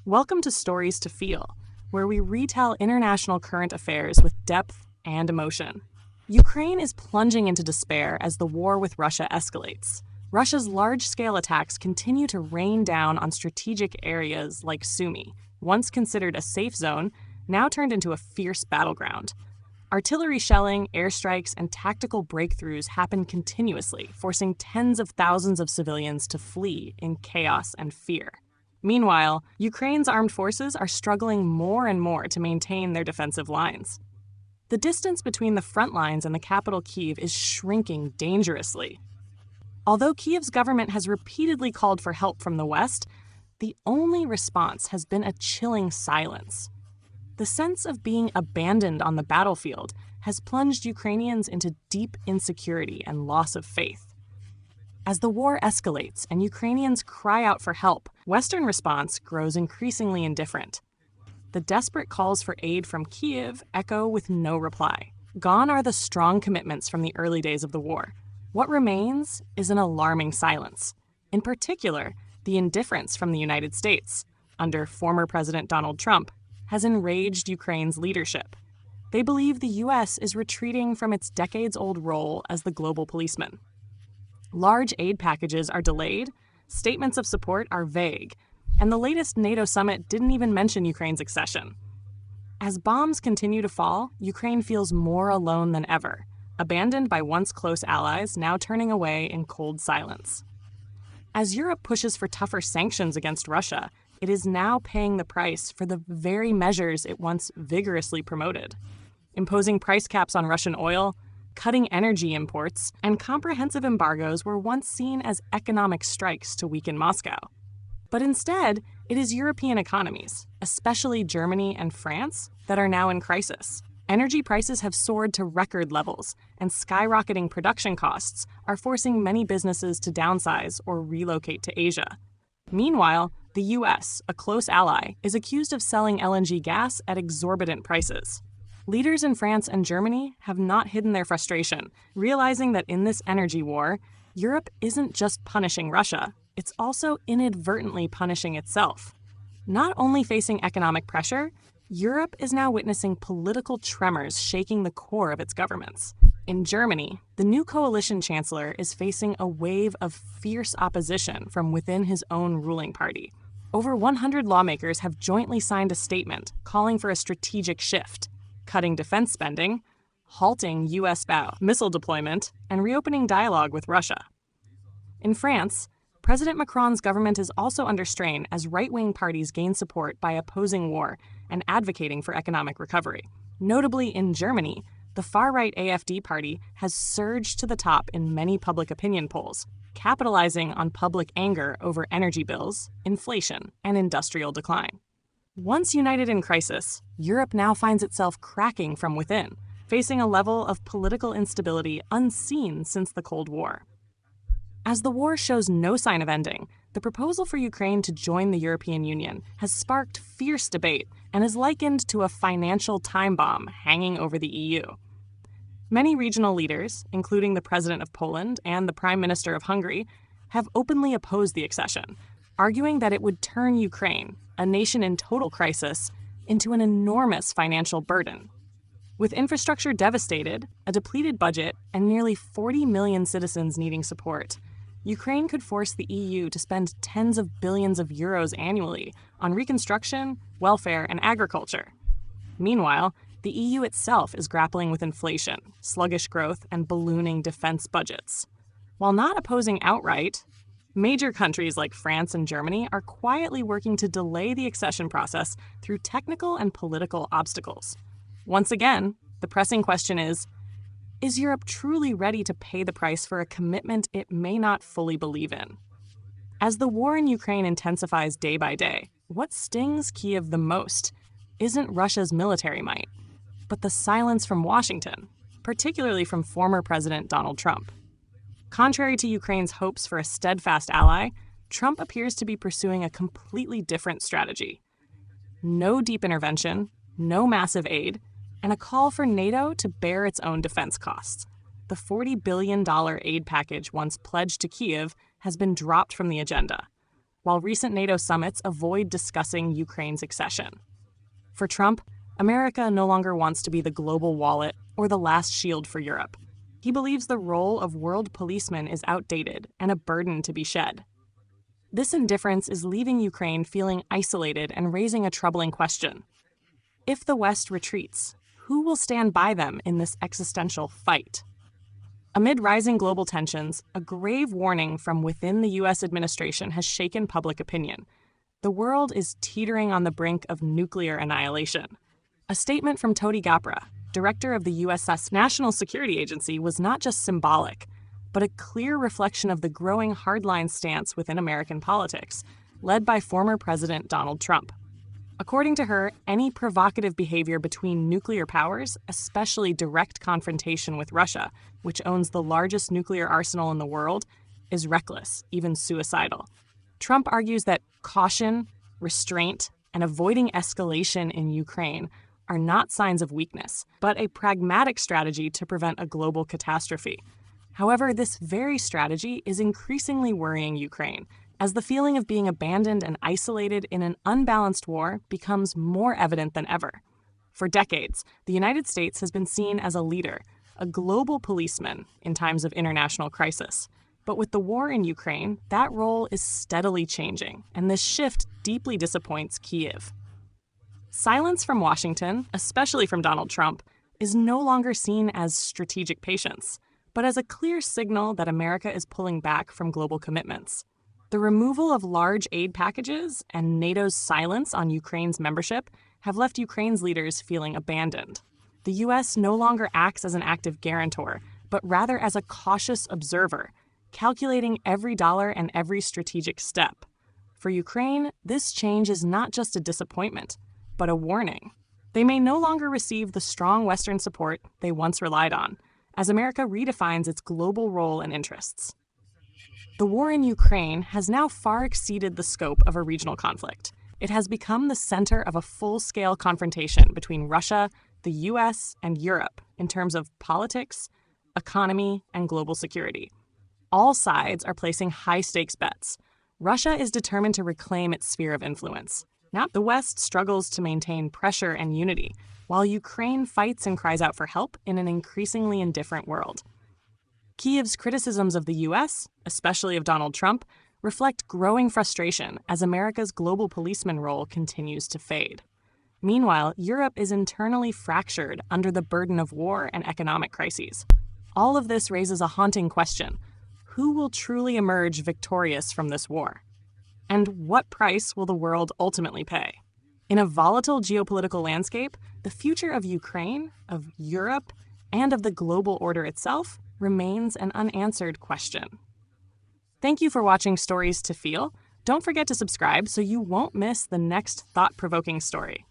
Welcome to Stories to Feel, where we retell international current affairs with depth and emotion. Ukraine is plunging into despair as the war with Russia escalates. Russia's large-scale attacks continue to rain down on strategic areas like Sumy, once considered a safe zone, now turned into a fierce battleground. Artillery shelling, airstrikes, and tactical breakthroughs happen continuously, forcing tens of thousands of civilians to flee in chaos and fear. Meanwhile, Ukraine's armed forces are struggling more and more to maintain their defensive lines. The distance between the front lines and the capital Kyiv is shrinking dangerously. Although Kyiv's government has repeatedly called for help from the West, the only response has been a chilling silence. The sense of being abandoned on the battlefield has plunged Ukrainians into deep insecurity and loss of faith. As the war escalates and Ukrainians cry out for help, Western response grows increasingly indifferent. The desperate calls for aid from Kyiv echo with no reply. Gone are the strong commitments from the early days of the war. What remains is an alarming silence. In particular, the indifference from the United States, under former President Donald Trump, has enraged Ukraine's leadership. They believe the U.S. is retreating from its decades-old role as the global policeman. Large aid packages are delayed, statements of support are vague, and the latest NATO summit didn't even mention Ukraine's accession. As bombs continue to fall, Ukraine feels more alone than ever, abandoned by once close allies now turning away in cold silence. As Europe pushes for tougher sanctions against Russia, it is now paying the price for the very measures it once vigorously promoted. Imposing price caps on Russian oil, cutting energy imports, and comprehensive embargoes were once seen as economic strikes to weaken Moscow. But instead, it is European economies, especially Germany and France, that are now in crisis. Energy prices have soared to record levels, and skyrocketing production costs are forcing many businesses to downsize or relocate to Asia. Meanwhile, the U.S., a close ally, is accused of selling LNG gas at exorbitant prices. Leaders in France and Germany have not hidden their frustration, realizing that in this energy war, Europe isn't just punishing Russia, it's also inadvertently punishing itself. Not only facing economic pressure, Europe is now witnessing political tremors shaking the core of its governments. In Germany, the new coalition chancellor is facing a wave of fierce opposition from within his own ruling party. Over 100 lawmakers have jointly signed a statement calling for a strategic shift, cutting defense spending, halting U.S.-bound missile deployment, and reopening dialogue with Russia. In France, President Macron's government is also under strain as right-wing parties gain support by opposing war and advocating for economic recovery. Notably in Germany, the far-right AfD party has surged to the top in many public opinion polls, capitalizing on public anger over energy bills, inflation, and industrial decline. Once united in crisis, Europe now finds itself cracking from within, facing a level of political instability unseen since the Cold War. As the war shows no sign of ending, the proposal for Ukraine to join the European Union has sparked fierce debate and is likened to a financial time bomb hanging over the EU. Many regional leaders, including the President of Poland and the Prime Minister of Hungary, have openly opposed the accession, arguing that it would turn Ukraine, a nation in total crisis, into an enormous financial burden. With infrastructure devastated, a depleted budget, and nearly 40 million citizens needing support, Ukraine could force the EU to spend tens of billions of euros annually on reconstruction, welfare, and agriculture. Meanwhile, the EU itself is grappling with inflation, sluggish growth, and ballooning defense budgets. While not opposing outright, major countries like France and Germany are quietly working to delay the accession process through technical and political obstacles. Once again, the pressing question is Europe truly ready to pay the price for a commitment it may not fully believe in? As the war in Ukraine intensifies day by day, what stings Kyiv the most isn't Russia's military might, but the silence from Washington, particularly from former President Donald Trump. Contrary to Ukraine's hopes for a steadfast ally, Trump appears to be pursuing a completely different strategy. No deep intervention, no massive aid, and a call for NATO to bear its own defense costs. The $40 billion aid package once pledged to Kyiv has been dropped from the agenda. while recent NATO summits avoid discussing Ukraine's accession. For Trump, America no longer wants to be the global wallet or the last shield for Europe. He believes the role of world policeman is outdated and a burden to be shed. This indifference is leaving Ukraine feeling isolated and raising a troubling question. If the West retreats, who will stand by them in this existential fight? Amid rising global tensions, a grave warning from within the U.S. administration has shaken public opinion. The world is teetering on the brink of nuclear annihilation. A statement from Tony Gapra, director of the U.S. National Security Agency, was not just symbolic, but a clear reflection of the growing hardline stance within American politics, led by former President Donald Trump. According to her, any provocative behavior between nuclear powers, especially direct confrontation with Russia, which owns the largest nuclear arsenal in the world, is reckless, even suicidal. Trump argues that caution, restraint, and avoiding escalation in Ukraine are not signs of weakness, but a pragmatic strategy to prevent a global catastrophe. However, this very strategy is increasingly worrying Ukraine, as the feeling of being abandoned and isolated in an unbalanced war becomes more evident than ever. For decades, the United States has been seen as a leader, a global policeman in times of international crisis. But with the war in Ukraine, that role is steadily changing, and this shift deeply disappoints Kyiv. Silence from Washington, especially from Donald Trump, is no longer seen as strategic patience, but as a clear signal that America is pulling back from global commitments. The removal of large aid packages and NATO's silence on Ukraine's membership have left Ukraine's leaders feeling abandoned. The U.S. no longer acts as an active guarantor, but rather as a cautious observer, calculating every dollar and every strategic step. For Ukraine, this change is not just a disappointment, but a warning. They may no longer receive the strong Western support they once relied on, as America redefines its global role and interests. The war in Ukraine has now far exceeded the scope of a regional conflict. It has become the center of a full-scale confrontation between Russia, the U.S., and Europe in terms of politics, economy, and global security. All sides are placing high-stakes bets. Russia is determined to reclaim its sphere of influence. Now, the West struggles to maintain pressure and unity, while Ukraine fights and cries out for help in an increasingly indifferent world. Kyiv's criticisms of the U.S., especially of Donald Trump, reflect growing frustration as America's global policeman role continues to fade. Meanwhile, Europe is internally fractured under the burden of war and economic crises. All of this raises a haunting question: who will truly emerge victorious from this war? And what price will the world ultimately pay? In a volatile geopolitical landscape, the future of Ukraine, of Europe, and of the global order itself remains an unanswered question. Thank you for watching Stories to Feel. Don't forget to subscribe so you won't miss the next thought-provoking story.